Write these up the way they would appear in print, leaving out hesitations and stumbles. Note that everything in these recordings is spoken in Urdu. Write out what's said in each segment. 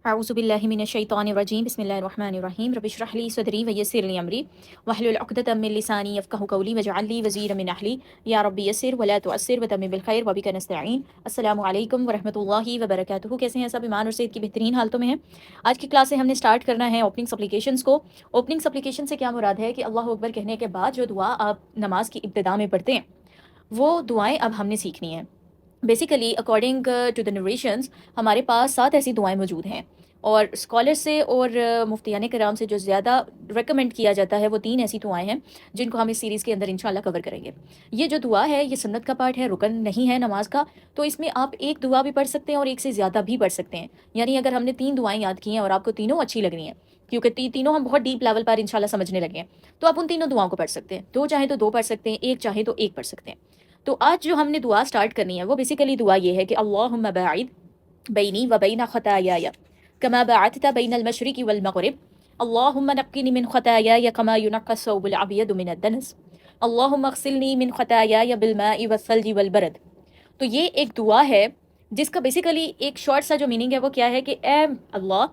أعوذ بالله من الشيطان الرجيم بسم الله الرحمن الرحيم رب اشرح لي صدري ويسر لي أمري واحلل عقدة من لساني يفقهوا قولي واجعل لي وزيرا من أهلي يا رب يسر ولا تعسر وتمم بالخير وبك نستعين السلام علیکم ورحمۃ اللہ وبرکاتہ۔ کیسے ہیں سب؟ ایمان اور صحت کی بہترین حالتوں میں ہیں۔ آج کی کلاس سے ہم نے سٹارٹ کرنا ہے اوپننگ سپلیکیشنز کو۔ اوپننگ سپلیکیشن سے کیا مراد ہے کہ اللہ اکبر کہنے کے بعد جو دعا آپ نماز کی ابتدا میں پڑھتے ہیں وہ دعائیں اب ہم نے سیکھنی ہیں۔ Basically according to the narrations ہمارے پاس 7 ایسی دعائیں موجود ہیں، اور اسکالر سے اور مفتیان کرام سے جو زیادہ ریکمنڈ کیا جاتا ہے وہ 3 ایسی دعائیں ہیں جن کو ہم اس سیریز کے اندر انشاءاللہ کور کریں گے۔ یہ جو دعا ہے یہ سنت کا پارٹ ہے، رکن نہیں ہے نماز کا، تو اس میں آپ ایک دعا بھی پڑھ سکتے ہیں اور ایک سے زیادہ بھی پڑھ سکتے ہیں۔ یعنی اگر ہم نے 3 دعائیں یاد کی ہیں اور آپ کو تینوں اچھی لگ رہی ہیں، کیونکہ تینوں ہم بہت ڈیپ لیول پر انشاءاللہ سمجھنے لگے ہیں، تو آپ ان تینوں دعاؤں کو پڑھ سکتے ہیں۔ 2 چاہیں تو 2 پڑھ سکتے ہیں، ایک چاہیں تو ایک پڑھ سکتے ہیں۔ تو آج جو ہم نے دعا سٹارٹ کرنی ہے وہ بیسیکلی دعا یہ ہے کہ اللہم باعد بینی و بین خطایایا کما بعدت بین المشرق والمغرب اللہم نقنی من خطایایا کما ینقی الثوب الابیض من الدنس اللہم اغسلنی من خطایایا بالماء والثلج والبرد۔ تو یہ ایک دعا ہے جس کا بیسیکلی ایک شارٹ سا جو میننگ ہے وہ کیا ہے کہ اے اللہ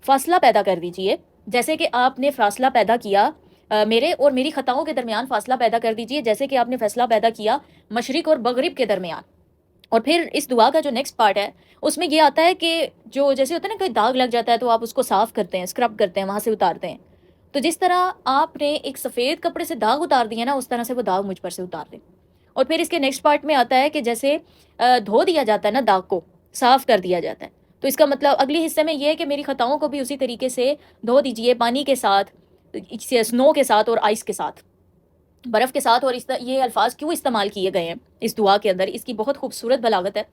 فاصلہ پیدا کر دیجئے، جیسے کہ آپ نے فاصلہ پیدا کیا میرے اور میری خطاؤں کے درمیان فاصلہ پیدا کر دیجئے، جیسے کہ آپ نے فاصلہ پیدا کیا مشرق اور مغرب کے درمیان۔ اور پھر اس دعا کا جو نیکسٹ پارٹ ہے اس میں یہ آتا ہے کہ جو جیسے ہوتا ہے نا کوئی داغ لگ جاتا ہے تو آپ اس کو صاف کرتے ہیں، اسکرب کرتے ہیں، وہاں سے اتارتے ہیں، تو جس طرح آپ نے ایک سفید کپڑے سے داغ اتار دیا نا اس طرح سے وہ داغ مجھ پر سے اتار دیں۔ اور پھر اس کے نیکسٹ پارٹ میں آتا ہے کہ جیسے دھو دیا جاتا ہے نا داغ کو، صاف کر دیا جاتا ہے، تو اس کا مطلب اگلی حصے میں یہ ہے کہ میری خطاؤں کو بھی اسی طریقے سے دھو دیجئے، پانی کے ساتھ، سنو کے ساتھ اور آئس کے ساتھ، برف کے ساتھ۔ اور یہ الفاظ کیوں استعمال کیے گئے ہیں اس دعا کے اندر، اس کی بہت خوبصورت بلاغت ہے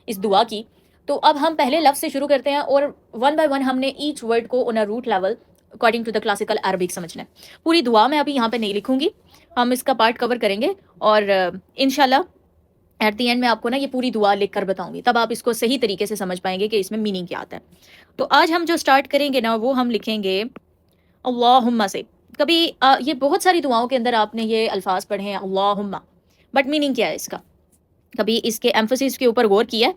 اس دعا کی۔ تو اب ہم پہلے لفظ سے شروع کرتے ہیں اور ون بائی ون ہم نے ایچ ورڈ کو on a root level according to the classical Arabic سمجھنا ہے۔ پوری دعا میں ابھی یہاں پہ نہیں لکھوں گی، ہم اس کا پارٹ کور کریں گے، اور انشاءاللہ ایٹ دی اینڈ میں آپ کو نا یہ پوری دعا لکھ کر بتاؤں گی، تب آپ اس کو صحیح طریقے سے سمجھ پائیں گے کہ اس میں میننگ کیا آتا ہے۔ تو آج ہم جو سٹارٹ کریں گے نا وہ ہم لکھیں گے اللہم سے۔ کبھی یہ بہت ساری دعاؤں کے اندر آپ نے یہ الفاظ پڑھے ہیں اللہم، بٹ میننگ کیا ہے اس کا؟ کبھی اس کے ایمفسس کے اوپر غور کیا ہے؟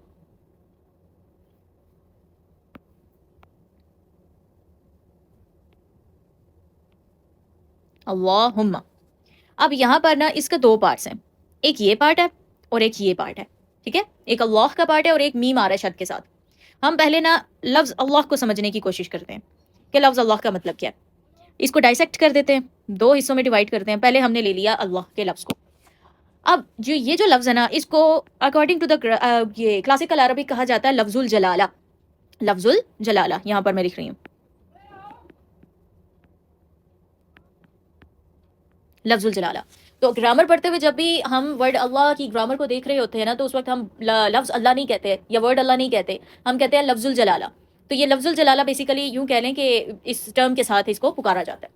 اللہم۔ اب یہاں پر نا اس کا 2 پارٹس ہیں، ایک یہ پارٹ ہے اور ایک یہ پارٹ ہے، ٹھیک ہے؟ ایک اللہ کا پارٹ ہے اور ایک میم آ رہا ہے شد کے ساتھ۔ ہم پہلے نا لفظ اللہ کو سمجھنے کی کوشش کرتے ہیں کہ لفظ اللہ کا مطلب کیا ہے، اس کو ڈائسیکٹ کر دیتے ہیں، 2 حصوں میں ڈیوائڈ کرتے ہیں۔ پہلے ہم نے لے لیا اللہ کے لفظ کو۔ اب جو یہ جو لفظ ہے نا اس کو اکارڈنگ ٹو دا یہ کلاسیکل عربی کہا جاتا ہے لفظ الجلالہ۔ لفظ الجلالہ یہاں پر میں لکھ رہی ہوں، لفظ الجلالہ۔ تو گرامر پڑھتے ہوئے جب بھی ہم ورڈ اللہ کی گرامر کو دیکھ رہے ہوتے ہیں نا تو اس وقت ہم لفظ اللہ نہیں کہتے یا ورڈ اللہ نہیں کہتے، ہم کہتے ہیں لفظ الجلالہ۔ تو یہ لفظ الجلالہ بیسیکلی یوں کہہ لیں کہ اس ٹرم کے ساتھ اس کو پکارا جاتا ہے۔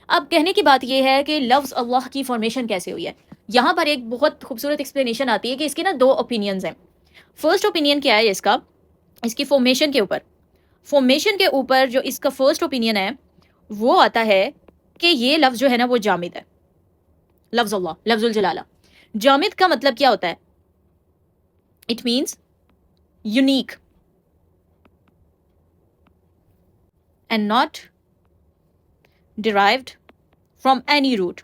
اب کہنے کی بات یہ ہے کہ لفظ اللہ کی فارمیشن کیسے ہوئی ہے۔ یہاں پر ایک بہت خوبصورت ایکسپلینیشن آتی ہے کہ اس کے نا 2 اوپینینز ہیں۔ فرسٹ اوپینین کیا ہے اس کا؟ اس کی فارمیشن کے اوپر، فارمیشن کے اوپر جو اس کا فرسٹ اوپینین ہے وہ آتا ہے کہ یہ لفظ جو ہے نا وہ جامد ہے۔ لفظ اللہ، لفظ الجلالہ، جامد کا مطلب کیا ہوتا ہے؟ It means unique and not derived from any root۔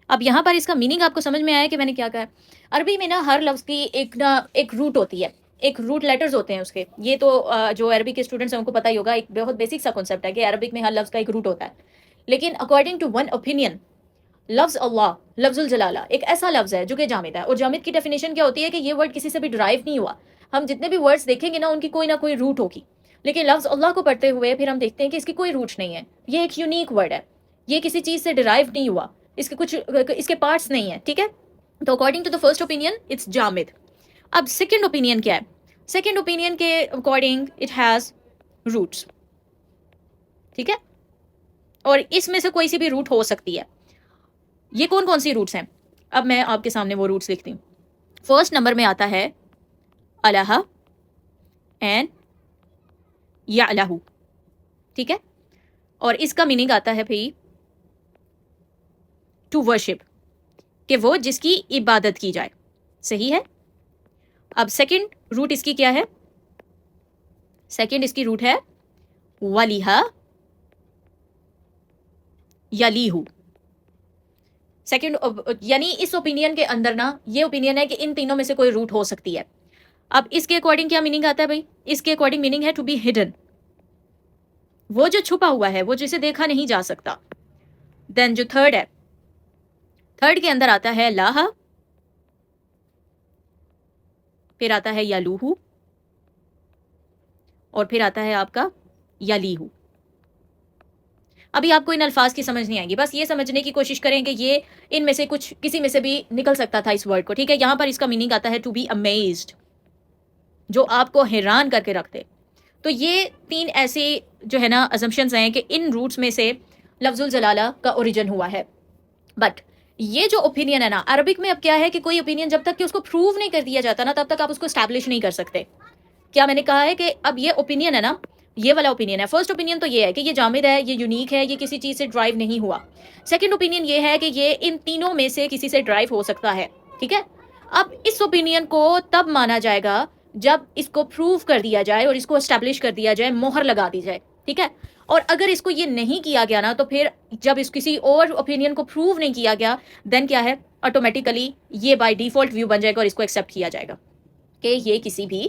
اب یہاں پر اس کا میننگ آپ کو سمجھ میں آیا کہ میں نے کیا کہا ہے؟ عربی میں نا ہر لفظ کی ایک روٹ ہوتی ہے، ایک روٹ لیٹرز ہوتے ہیں اس کے۔ یہ تو جو عربی کے اسٹوڈنٹس ہیں ان کو پتہ ہی ہوگا، ایک بہت بیسک سا کنسیپٹ ہے کہ عربک میں ہر لفظ کا ایک روٹ ہوتا ہے۔ لیکن اکارڈنگ ٹو ون اوپینین لفظ اللہ، لفظ الجلالہ ایک ایسا لفظ ہے جو کہ جامد ہے، اور جامد کی ڈیفینیشن کیا ہوتی ہے کہ یہ ورڈ کسی سے بھی ڈرائیو نہیں ہوا۔ ہم جتنے بھی ورڈز دیکھیں گے نا ان کی کوئی نہ کوئی روٹ ہوگی، لیکن لفظ اللہ کو پڑھتے ہوئے پھر ہم دیکھتے ہیں کہ اس کی کوئی روٹ نہیں ہے، یہ ایک یونیک ورڈ ہے، یہ کسی چیز سے ڈرائیو نہیں ہوا، اس کے پارٹس نہیں ہیں، ٹھیک ہے؟ تو according to the first opinion it's جامد۔ اب سیکنڈ اوپینین کیا ہے؟ سیکنڈ اوپینین کے اکارڈنگ اٹ ہیز روٹس، ٹھیک ہے؟ اور اس میں سے کوئی سی بھی روٹ ہو سکتی ہے۔ یہ کون کون سی روٹس ہیں؟ اب میں آپ کے سامنے وہ روٹس لکھتی ہوں۔ فرسٹ نمبر میں آتا ہے الہ اینڈ یعلہ، ٹھیک ہے؟ اور اس کا میننگ آتا ہے بھئی ٹو ورشپ، کہ وہ جس کی عبادت کی جائے، صحیح ہے؟ اب سیکنڈ روٹ اس کی کیا ہے؟ سیکنڈ اس کی روٹ ہے ولیہا یلیہو. سیکنڈ یعنی اس اوپینین کے اندر نا یہ اوپینین ہے کہ ان تینوں میں سے کوئی روٹ ہو سکتی ہے. اب اس کے اکارڈنگ کیا میننگ آتا ہے بھائی؟ اس کے اکارڈنگ میننگ ہے ٹو بی ہڈن، وہ جو چھپا ہوا ہے، وہ جسے دیکھا نہیں جا سکتا. دین جو تھرڈ ہے، تھرڈ کے اندر آتا ہے لاہا، پھر آتا ہے یلوہو، اور پھر آتا ہے آپ کا یلیہو. ابھی آپ کو ان الفاظ کی سمجھ نہیں آئے گی، بس یہ سمجھنے کی کوشش کریں کہ یہ ان میں سے کچھ کسی میں سے بھی نکل سکتا تھا اس ورڈ کو. ٹھیک ہے، یہاں پر اس کا میننگ آتا ہے ٹو بی امیزڈ، جو آپ کو حیران کر کے رکھتے. تو یہ تین ایسے جو ہے نا ازمپشنز ہیں کہ ان روٹس میں سے لفظ الجلالہ کا اوریجن ہوا ہے. بٹ یہ جو اوپینین ہے نا عربک میں، اب کیا ہے کہ کوئی اوپینین جب تک کہ اس کو پروو نہیں کر دیا جاتا نا تب تک آپ اس کو اسٹیبلش نہیں کر سکتے. کیا میں نے کہا ہے کہ اب یہ اوپینین ہے نا، یہ والا اوپینین ہے. فرسٹ اوپینین تو یہ ہے کہ یہ جامد ہے، یہ یونیک ہے، یہ کسی چیز سے ڈرائیو نہیں ہوا. سیکنڈ اوپینین یہ ہے کہ یہ ان تینوں میں سے کسی سے ڈرائیو ہو سکتا ہے. ٹھیک ہے، اب اس اوپینین کو تب مانا جائے گا جب اس کو پروو کر دیا جائے اور اس کو اسٹیبلش کر دیا جائے، مہر لگا دی جائے. ٹھیک ہے، اور اگر اس کو یہ نہیں کیا گیا نا تو پھر جب اس کسی اور اوپینین کو پروو نہیں کیا گیا دین کیا ہے، آٹومیٹیکلی یہ بائی ڈیفالٹ ویو بن جائے گا اور اس کو ایکسیپٹ کیا جائے گا کہ یہ کسی بھی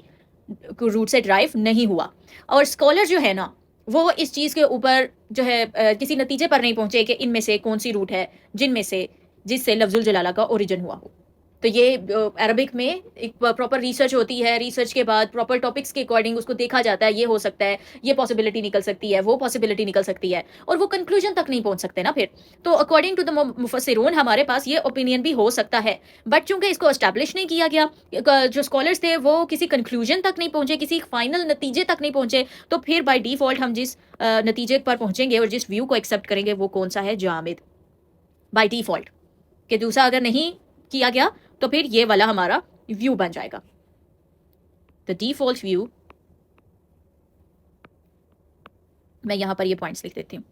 روٹ سے ڈرائیو نہیں ہوا. اور اسکالر جو ہے نا وہ اس چیز کے اوپر جو ہے کسی نتیجے پر نہیں پہنچے کہ ان میں سے کون سی روٹ ہے جن میں سے جس سے لفظ الجلالہ کا اوریجن ہوا ہو. تو یہ عربک میں ایک پراپر ریسرچ ہوتی ہے، ریسرچ کے بعد پراپر ٹاپکس کے اکارڈنگ اس کو دیکھا جاتا ہے، یہ ہو سکتا ہے، یہ پاسبلٹی نکل سکتی ہے، وہ پاسبلٹی نکل سکتی ہے، اور وہ کنکلوژن تک نہیں پہنچ سکتے نا پھر. تو اکارڈنگ ٹو دا مفسرون ہمارے پاس یہ اوپینین بھی ہو سکتا ہے، بٹ چونکہ اس کو اسٹیبلش نہیں کیا گیا، جو اسکالرس تھے وہ کسی کنکلوژن تک نہیں پہنچے، کسی فائنل نتیجے تک نہیں پہنچے، تو پھر بائی ڈیفالٹ ہم جس نتیجے پر پہنچیں گے اور جس ویو کو ایکسیپٹ کریں گے وہ کون سا ہے؟ جامد بائی ڈیفالٹ. کہ دوسرا اگر نہیں کیا گیا تو پھر یہ والا ہمارا ویو بن جائے گا. the default view، میں یہاں پر یہ پوائنٹس لکھ دیتی ہوں.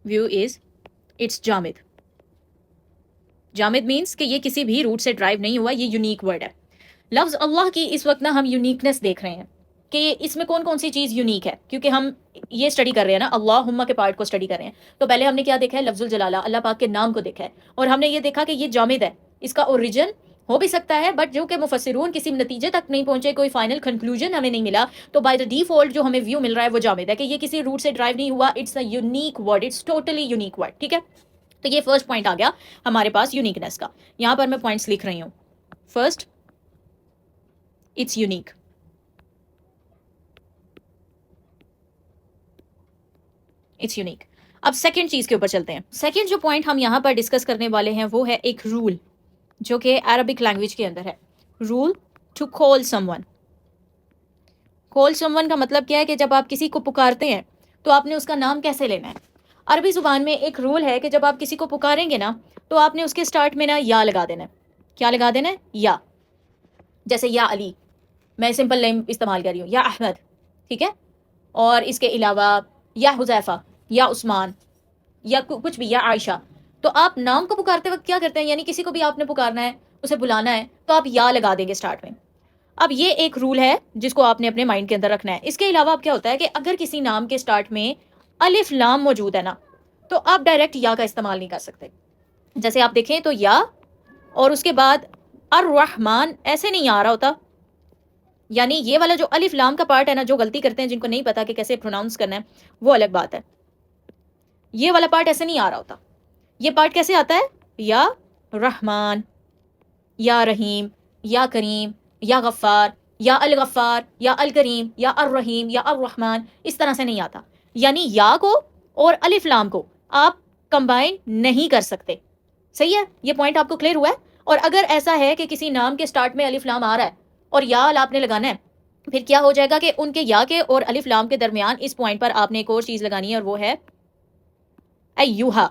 view is it's جامد. جامد مینس کہ یہ کسی بھی روٹ سے ڈرائیو نہیں ہوا، یہ یونیک ورڈ ہے. لفظ اللہ کی اس وقت نا ہم یونیکنیس دیکھ رہے ہیں کہ اس میں کون کون سی چیز یونیک ہے، کیونکہ ہم یہ اسٹڈی کر رہے ہیں نا، اللہم کے پارٹ کو اسٹڈی کر رہے ہیں. تو پہلے ہم نے کیا دیکھا ہے؟ لفظ الجلالہ، اللہ پاک کے نام کو دیکھا ہے، اور ہم نے یہ دیکھا کہ یہ جامد ہے، اس کا اوریجن ہو بھی سکتا ہے، بٹ جو کہ مفسرون کسی نتیجے تک نہیں پہنچے، کوئی فائنل کنکلوژن ہمیں نہیں ملا، تو بائی دا ڈیفالٹ جو ہمیں ویو مل رہا ہے وہ جامد ہے، کہ یہ کسی روٹ سے ڈرائیو نہیں ہوا. It's a unique word, it's totally unique word. ٹھیک ہے، تو یہ فرسٹ پوائنٹ آ گیا ہمارے پاس یونیکنیس کا. یہاں پر میں پوائنٹس لکھ رہی ہوں. First, it's unique. It's unique. اب سیکنڈ چیز کے اوپر چلتے ہیں. سیکنڈ جو پوائنٹ ہم یہاں پر ڈسکس کرنے والے ہیں وہ ہے ایک رول جو کہ عربک لینگویج کے اندر ہے. Rule to call someone. Call someone کا مطلب کیا ہے کہ جب آپ کسی کو پکارتے ہیں تو آپ نے اس کا نام کیسے لینا ہے. عربی زبان میں ایک رول ہے کہ جب آپ کسی کو پکاریں گے نا تو آپ نے اس کے اسٹارٹ میں نا یا لگا دینا ہے. کیا لگا دینا ہے؟ یا. جیسے یا علی، میں سمپل نیم استعمال کر رہی ہوں، یا احمد. ٹھیک ہے، اور اس کے علاوہ یا حذیفہ، یا عثمان، یا کچھ بھی، یا عائشہ. تو آپ نام کو پکارتے وقت کیا کرتے ہیں؟ یعنی کسی کو بھی آپ نے پکارنا ہے، اسے بلانا ہے، تو آپ یا لگا دیں گے اسٹارٹ میں. اب یہ ایک رول ہے جس کو آپ نے اپنے مائنڈ کے اندر رکھنا ہے. اس کے علاوہ اب کیا ہوتا ہے کہ اگر کسی نام کے اسٹارٹ میں الف لام موجود ہے نا تو آپ ڈائریکٹ یا کا استعمال نہیں کر سکتے. جیسے آپ دیکھیں تو یا اور اس کے بعد الرحمن ایسے نہیں آ رہا ہوتا. یعنی یہ والا جو الف لام کا پارٹ ہے نا، جو غلطی کرتے ہیں جن کو نہیں پتا کہ کیسے پروناؤنس کرنا ہے وہ الگ بات ہے. یہ والا پارٹ ایسے نہیں آ رہا ہوتا. یہ پارٹ کیسے آتا ہے؟ یا رحمان، یا رحیم، یا کریم، یا غفار، یا الغفار، یا الکریم، یا الرحیم، یا الرحمن. اس طرح سے نہیں آتا. یعنی یا کو اور الف لام کو آپ کمبائن نہیں کر سکتے. صحیح ہے، یہ پوائنٹ آپ کو کلیئر ہوا ہے. اور اگر ایسا ہے کہ کسی نام کے سٹارٹ میں الف لام آ رہا ہے اور یا آپ نے لگانا ہے، پھر کیا ہو جائے گا کہ ان کے یا کے اور الف لام کے درمیان اس پوائنٹ پر آپ نے ایک اور چیز لگانی ہے، اور وہ ہے ایوہا.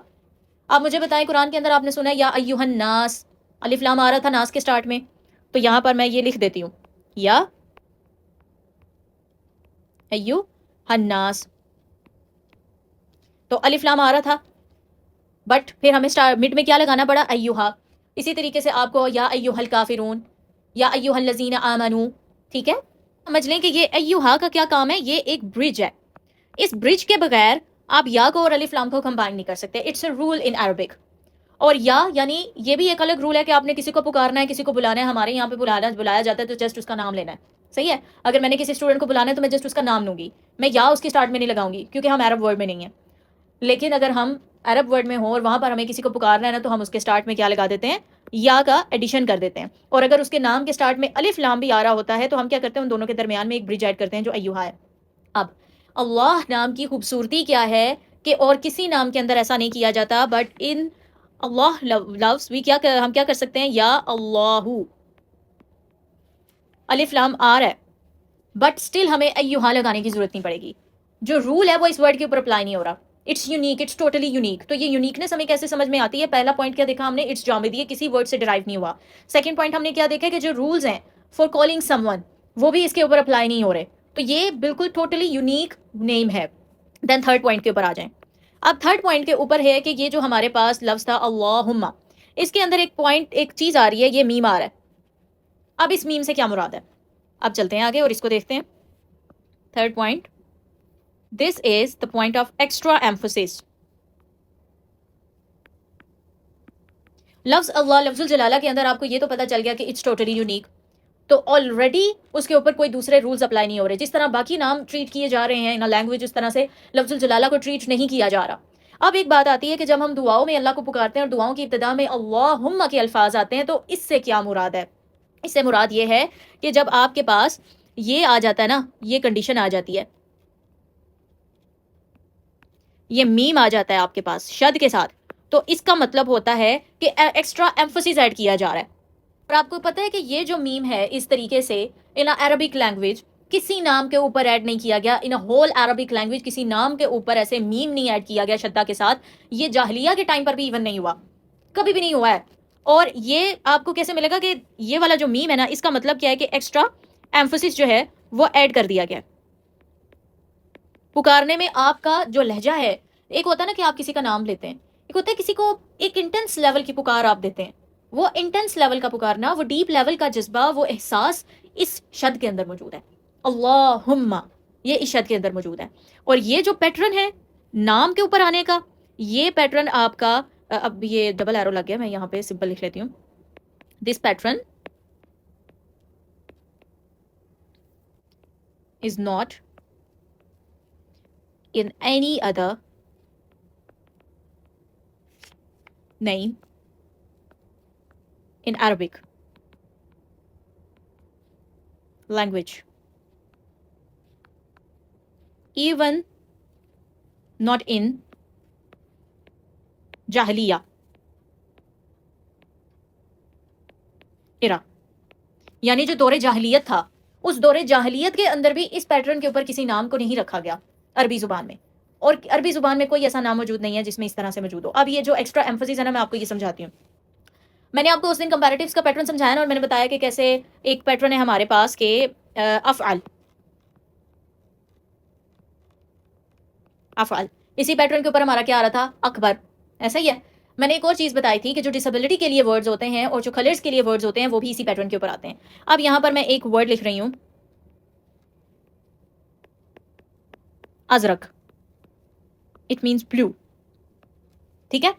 آپ مجھے بتائیں، قرآن کے اندر آپ نے سنا ہے یا ایوہ الناس، الف لام آ رہا تھا ناس کے سٹارٹ میں، تو یہاں پر میں یہ لکھ دیتی ہوں یا ایوہ الناس. تو الف لام آ رہا تھا بٹ پھر ہمیں مڈ میں کیا لگانا پڑا؟ ایوہا. اسی طریقے سے آپ کو یا ایوہا الکافرون یا ایوہا الذین آمنو. ٹھیک ہے، سمجھ لیں کہ یہ ایوہا کا کیا کام ہے، یہ ایک برج ہے. اس برج کے بغیر آپ یا کو اور الف لام کو کمبائن نہیں کر سکتے. It's a rule in Arabic. اور یا یعنی یہ بھی ایک الگ رول ہے کہ آپ نے کسی کو پکارنا ہے، کسی کو بلانا ہے. ہمارے یہاں پہ بلایا جاتا ہے تو جسٹ اس کا نام لینا ہے. صحیح ہے، اگر میں نے کسی اسٹوڈنٹ کو بلانا ہے تو میں جسٹ اس کا نام لوں گی، میں یا اس کی اسٹارٹ میں نہیں لگاؤں گی کیونکہ ہم عرب ورڈ میں نہیں ہیں. لیکن اگر ہم عرب ورڈ میں ہوں اور وہاں پر ہمیں کسی کو پکارنا ہے نا، تو ہم اس کے اسٹارٹ میں کیا لگا دیتے ہیں؟ یا کا ایڈیشن کر دیتے ہیں. اور اگر اس کے نام کے اسٹارٹ میں الف لام بھی آ رہا ہوتا ہے تو ہم کیا کرتے ہیں؟ ان دونوں کے درمیان میں ایک برج ایڈ کرتے ہیں جو ایوہا ہے. اب اللہ نام کی خوبصورتی کیا ہے کہ اور کسی نام کے اندر ایسا نہیں کیا جاتا، بٹ ان اللہ لفظ بھی ہم کیا کر سکتے ہیں؟ یا اللہ. الف لام آ رہا ہے بٹ اسٹل ہمیں ایوہا لگانے کی ضرورت نہیں پڑے گی. جو رول ہے وہ اس ورڈ کے اوپر اپلائی نہیں ہو رہا. It's unique, it's totally unique. تو یہ یونیکنس ہمیں کیسے سمجھ میں آتی ہے؟ پہلا پوائنٹ کیا دیکھا ہم نے؟ اٹس جامد، یہ کسی ورڈ سے ڈرائیو نہیں ہوا. سیکنڈ پوائنٹ ہم نے کیا دیکھا کہ جو رولز ہیں فار کالنگ سم ون وہ بھی اس کے اوپر اپلائی نہیں ہو رہے. تو یہ بالکل ٹوٹلی یونیک نیم ہے. دین تھرڈ پوائنٹ کے اوپر آ جائیں. اب تھرڈ پوائنٹ کے اوپر ہے کہ یہ جو ہمارے پاس لفظ تھا اللہم، اس کے اندر ایک چیز آ رہی ہے، یہ میم آ رہا ہے. اب اس میم سے کیا مراد ہے؟ اب چلتے ہیں آگے اور اس کو دیکھتے ہیں. Third point, this is the point of extra emphasis. لفظ اللہ، لفظ الجلالہ کے اندر آپ کو یہ تو پتا چل گیا کہ اٹس ٹوٹلی یونیک. تو آلریڈی اس کے اوپر کوئی دوسرے رولز اپلائی نہیں ہو رہے. جس طرح باقی نام ٹریٹ کیے جا رہے ہیں ان لینگویج، اس طرح سے لفظ الجلالہ کو ٹریٹ نہیں کیا جا رہا. اب ایک بات آتی ہے کہ جب ہم دعاؤں میں اللہ کو پکارتے ہیں اور دعاؤں کی ابتدا میں اللہم کے الفاظ آتے ہیں تو اس سے کیا مراد ہے؟ اس سے مراد یہ ہے کہ جب آپ کے پاس یہ آ جاتا ہے نا، یہ کنڈیشن آ جاتی ہے، یہ میم آ جاتا ہے آپ کے پاس شد کے ساتھ، تو اس کا مطلب ہوتا ہے کہ ایکسٹرا ایمفسس ایڈ کیا جا رہا ہے. اور آپ کو پتہ ہے کہ یہ جو میم ہے اس طریقے سے ان عربک لینگویج کسی نام کے اوپر ایڈ نہیں کیا گیا. ان ہول عربک لینگویج کسی نام کے اوپر ایسے میم نہیں ایڈ کیا گیا شدہ کے ساتھ. یہ جاہلیہ کے ٹائم پر بھی ایون نہیں ہوا، کبھی بھی نہیں ہوا ہے. اور یہ آپ کو کیسے ملے گا کہ یہ والا جو میم ہے نا، اس کا مطلب کیا ہے کہ ایکسٹرا ایمفسس جو ہے وہ ایڈ کر دیا گیا. پکارنے میں آپ کا جو لہجہ ہے، ایک ہوتا ہے نا کہ آپ کسی کا نام لیتے ہیں، ایک ہوتا ہے کسی کو ایک انٹینس لیول کی پکار آپ دیتے ہیں. وہ انٹینس لیول کا پکارنا، وہ ڈیپ لیول کا جذبہ، وہ احساس اس شد کے اندر موجود ہے. اللہم، یہ اس شد کے اندر موجود ہے. اور یہ جو پیٹرن ہے نام کے اوپر آنے کا، یہ پیٹرن آپ کا اب یہ ڈبل ایرو لگ گیا، میں یہاں پہ سمپل لکھ لیتی ہوں. This pattern is not in any other name in Arabic language, even not in Jahiliya era. یعنی جو دور جاہلیت تھا، اس دور جاہلیت کے اندر بھی اس پیٹرن کے اوپر کسی نام کو نہیں رکھا گیا عربی زبان میں. اور عربی زبان میں کوئی ایسا نام موجود نہیں ہے جس میں اس طرح سے موجود ہو. اب یہ جو ایکسٹرا ایمفسس ہے نا، میں آپ کو یہ سمجھاتی ہوں. میں نے آپ کو اس دن کمپیریٹیوز کا پیٹرن سمجھایا نا، اور میں نے بتایا کہ کیسے ایک پیٹرن ہے ہمارے پاس کہ افعل. اسی پیٹرن کے اوپر ہمارا کیا آ رہا تھا؟ اکبر. ایسا ہی ہے. میں نے ایک اور چیز بتائی تھی کہ جو ڈسیبلٹی کے لیے ورڈز ہوتے ہیں اور جو کلرز کے لیے ورڈز ہوتے ہیں وہ بھی اسی پیٹرن کے اوپر آتے ہیں. اب یہاں پر میں ایک ورڈ لکھ رہی ہوں، ازرق. اٹ مینس بلو. ٹھیک ہے.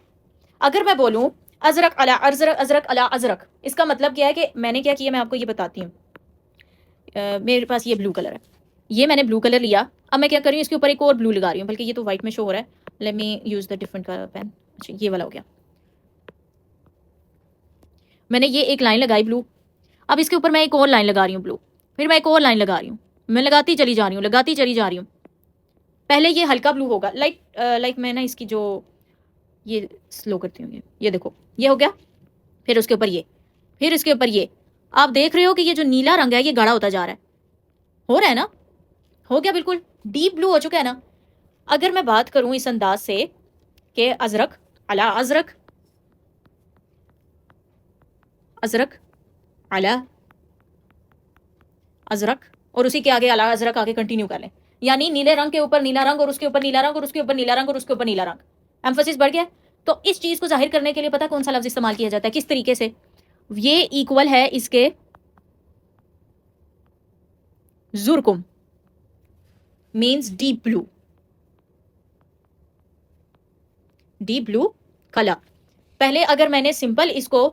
اگر میں بولوں ازرق علی ازرق، ازرق علی ازرق، اس کا مطلب کیا ہے کہ میں نے کیا کیا، میں آپ کو یہ بتاتی ہوں. میرے پاس یہ بلو کلر ہے، یہ میں نے بلو کلر لیا. اب میں کیا کر رہی ہوں، اس کے اوپر ایک اور بلو لگا رہی ہوں، بلکہ یہ تو وائٹ میں شو ہو رہا ہے. Let me use the different colour pen. اچھا یہ والا ہو گیا. میں نے یہ ایک لائن لگائی بلو. اب اس کے اوپر میں ایک اور لائن لگا رہی ہوں بلو. پھر میں ایک اور لائن لگا رہی ہوں. میں لگاتی چلی جا رہی ہوں، لگاتی چلی جا رہی ہوں. پہلے یہ ہلکا بلو ہوگا، لائک میں نا اس کی جو یہ سلو کرتی ہوں، یہ دیکھو یہ ہو گیا. پھر اس کے اوپر یہ، پھر اس کے اوپر یہ. آپ دیکھ رہے ہو کہ یہ جو نیلا رنگ ہے یہ گاڑھا ہوتا جا رہا ہے. ہو رہا ہے نا، ہو گیا بالکل ڈیپ بلو ہو چکا ہے نا. اگر میں بات کروں اس انداز سے کہ ازرق علی ازرق، ازرق علی ازرق، اور اسی کے آگے علی ازرق آگے کنٹینیو کر لیں، یعنی نیلے رنگ کے اوپر نیلا رنگ، اور اس کے اوپر نیلا رنگ، اور اس کے اوپر نیلا رنگ، اور اس کے اوپر نیلا رنگ. ایمفسس بڑھ گیا. تو اس چیز کو ظاہر کرنے کے لیے پتہ کون سا لفظ استعمال کیا جاتا ہے کس طریقے سے؟ یہ ایکول ہے اس کے زرکم مینس ڈیپ بلو، ڈیپ بلو کلر. پہلے اگر میں نے سمپل اس کو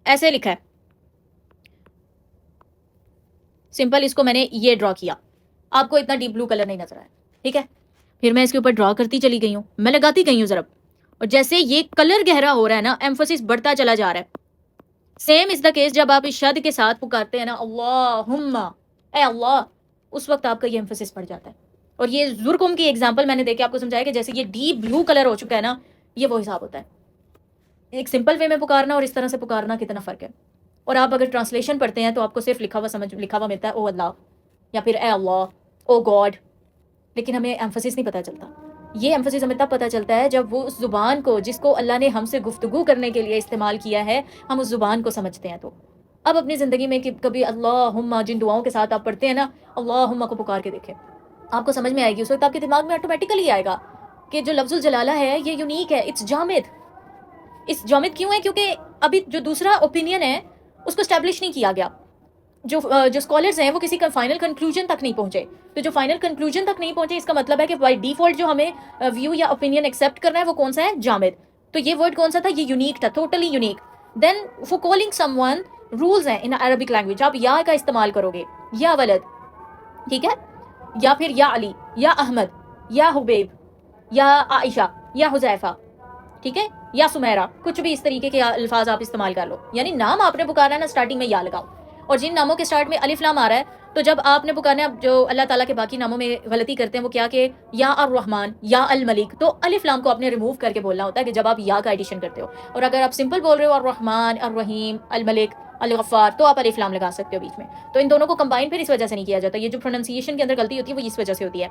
ایسے لکھا ہے، سمپل اس کو میں نے یہ ڈرا کیا، آپ کو اتنا ڈیپ بلو کلر نہیں نظر آیا، ٹھیک ہے. پھر میں اس کے اوپر ڈرا کرتی چلی گئی ہوں، میں لگاتی گئی ہوں ضرب، اور جیسے یہ کلر گہرا ہو رہا ہے نا، ایمفسس بڑھتا چلا جا رہا ہے. سیم از دا کیس جب آپ اس شد کے ساتھ پکارتے ہیں نا اللہم، اے اللہ، اس وقت آپ کا یہ ایمفسس بڑھ جاتا ہے. اور یہ زرکم کی ایگزامپل میں نے دے کے آپ کو سمجھایا کہ جیسے یہ ڈیپ بلو کلر ہو چکا ہے نا، یہ وہ حساب ہوتا ہے. ایک سمپل وے میں پکارنا اور اس طرح سے پکارنا کتنا فرق ہے. اور آپ اگر ٹرانسلیشن پڑھتے ہیں تو آپ کو صرف لکھا ہوا ملتا ہے او اللہ یا پھر اے اللہ، او گاڈ، لیکن ہمیں ایمفسس نہیں پتہ چلتا. یہ ایمفسس ہمیں تب پتہ چلتا ہے جب وہ اس زبان کو جس کو اللہ نے ہم سے گفتگو کرنے کے لیے استعمال کیا ہے، ہم اس زبان کو سمجھتے ہیں. تو اب اپنی زندگی میں کہ کبھی اللہم جن دعاؤں کے ساتھ آپ پڑھتے ہیں نا، اللہم کو پکار کے دیکھیں، آپ کو سمجھ میں آئے گی. اس وقت آپ کے دماغ میں آٹومیٹیکلی آئے گا کہ جو لفظ الجلالہ ہے یہ یونیک ہے، اٹس جامد. اس جامد کیوں ہے؟ کیونکہ ابھی جو دوسرا اوپینین ہے اس کو اسٹیبلش نہیں کیا گیا. جو اسکالرز ہیں وہ کسی کا فائنل کنکلوژن تک نہیں پہنچے. تو جو فائنل کنکلوژن تک نہیں پہنچے اس کا مطلب ہے کہ بائی ڈیفالٹ جو ہمیں ویو یا اوپینین ایکسیپٹ کرنا ہے وہ کون سا ہے؟ جامد. تو یہ ورڈ کون سا تھا؟ یہ یونیک تھا، totally unique. Then for calling some one rules ہیں ان عربک لینگویج. آپ یا کا استعمال کرو گے، یا ولد، ٹھیک ہے، یا پھر یا علی، یا احمد، یا حبیب، یا عائشہ، یا حذیفہ، ٹھیک ہے، یا سمیرہ، کچھ بھی اس طریقے کے الفاظ آپ استعمال کر لو. یعنی نام آپ نے پکارنا ہے نا، اسٹارٹنگ میں یا لگاؤ. اور جن ناموں کے اسٹارٹ میں الف لام آ رہا ہے تو جب آپ نے پکارنا ہے، جو اللہ تعالیٰ کے باقی ناموں میں غلطی کرتے ہیں وہ کیا کہ یا الرحمن، یا الملک، تو الف لام کو آپ نے ریموو کر کے بولنا ہوتا ہے کہ جب آپ یا کا ایڈیشن کرتے ہو. اور اگر آپ سمپل بول رہے ہو الرحمن، الرحیم، الملک، الغفار، تو آپ الف لام لگا سکتے ہو بیچ میں. تو ان دونوں کو کمبائن پھر اس وجہ سے نہیں کیا جاتا. یہ جو پروننسیشن کے اندر غلطی ہوتی ہے وہ اس وجہ سے ہوتی ہے.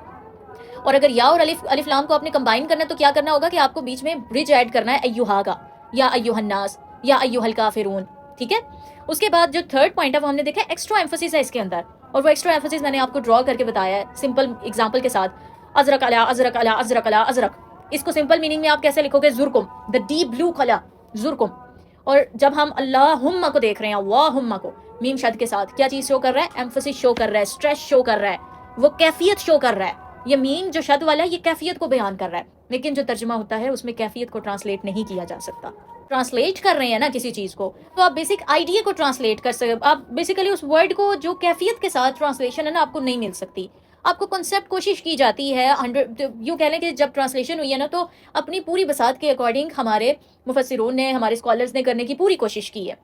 اور اگر یا اور الف لام کو آپ نے کمبائن کرنا ہے تو کیا کرنا ہوگا کہ آپ کو بیچ میں برج ایڈ کرنا ہے ایوہا کا، یا ایوہ الناس، یا ایوہ الکافرون، ٹھیک ہے. اس کے بعد جو تھرڈ پوائنٹ ہے وہ ہم نے دیکھا ایکسٹرا ایمفسس ہے اس کے اندر، اور وہ ایکسٹرا ایمفسس میں نے آپ کو ڈرا کر کے بتایا ہے سمپل ایگزامپل کے ساتھ. ازرق علا، ازرق علا، ازرق علا، ازرق. اس کو سمپل میننگ میں آپ کیسے لکھو گے؟ زرکم، دا ڈیپ بلو کلر، زرکم. اور جب ہم اللہم کو دیکھ رہے ہیں، اللہم کو میم شد کے ساتھ، کیا چیز شو کر رہا ہے؟ ایمفسس شو کر رہا ہے، اسٹریس شو کر رہا ہے، وہ کیفیت شو کر رہا ہے. یہ میم جو شد والا ہے یہ کیفیت کو بیان کر رہا ہے، لیکن جو ترجمہ ہوتا ہے اس میں کیفیت کو ٹرانسلیٹ نہیں کیا جا سکتا. ٹرانسلیٹ کر رہے ہیں نا کسی چیز کو تو آپ بیسک آئیڈیا کو ٹرانسلیٹ کر سکتے. آپ بیسیکلی اس ورڈ کو جو کیفیت کے ساتھ ٹرانسلیشن ہے نا آپ کو نہیں مل سکتی. آپ کو کنسیپٹ کوشش کی جاتی ہے 100، یوں کہہ لیں کہ جب ٹرانسلیشن ہوئی ہے نا تو اپنی پوری بساط کے اکارڈنگ ہمارے مفسرون نے، ہمارے اسکالرز نے کرنے کی پوری کوشش کی ہے.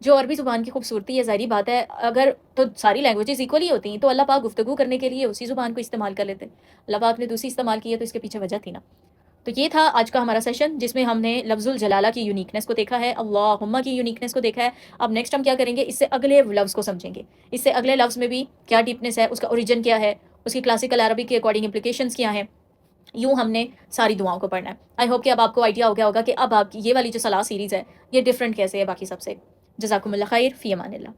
جو عربی زبان کی خوبصورتی ہے، ظاہری بات ہے اگر تو ساری لینگویجز ایکولی ہوتی ہیں تو اللہ پاک گفتگو کرنے کے لیے اسی زبان کو استعمال کر لیتے. اللہ پاک نے دوسری استعمال کی ہے تو اس کے پیچھے وجہ تھی نا. تو یہ تھا آج کا ہمارا سیشن جس میں ہم نے لفظ الجلالہ کی یونیکنیس کو دیکھا ہے، اللہم کی یونیکنیس کو دیکھا ہے. اب نیکسٹ ہم کیا کریں گے؟ اس سے اگلے لفظ کو سمجھیں گے، اس سے اگلے لفظ میں بھی کیا ڈیپنیس ہے، اس کا اوریجن کیا ہے، اس کی کلاسیکل عربی کے اکارڈنگ امپلیکیشنز کیا ہیں. یوں ہم نے ساری دعاؤں کو پڑھنا ہے. آئی ہوپ کہ اب آپ کو آئیڈیا ہو گیا ہوگا کہ اب آپ کی یہ والی جو صلاح سیریز ہے یہ ڈفرینٹ کیسے ہے باقی سب سے. جزاکم اللہ خیر، فی امان اللہ.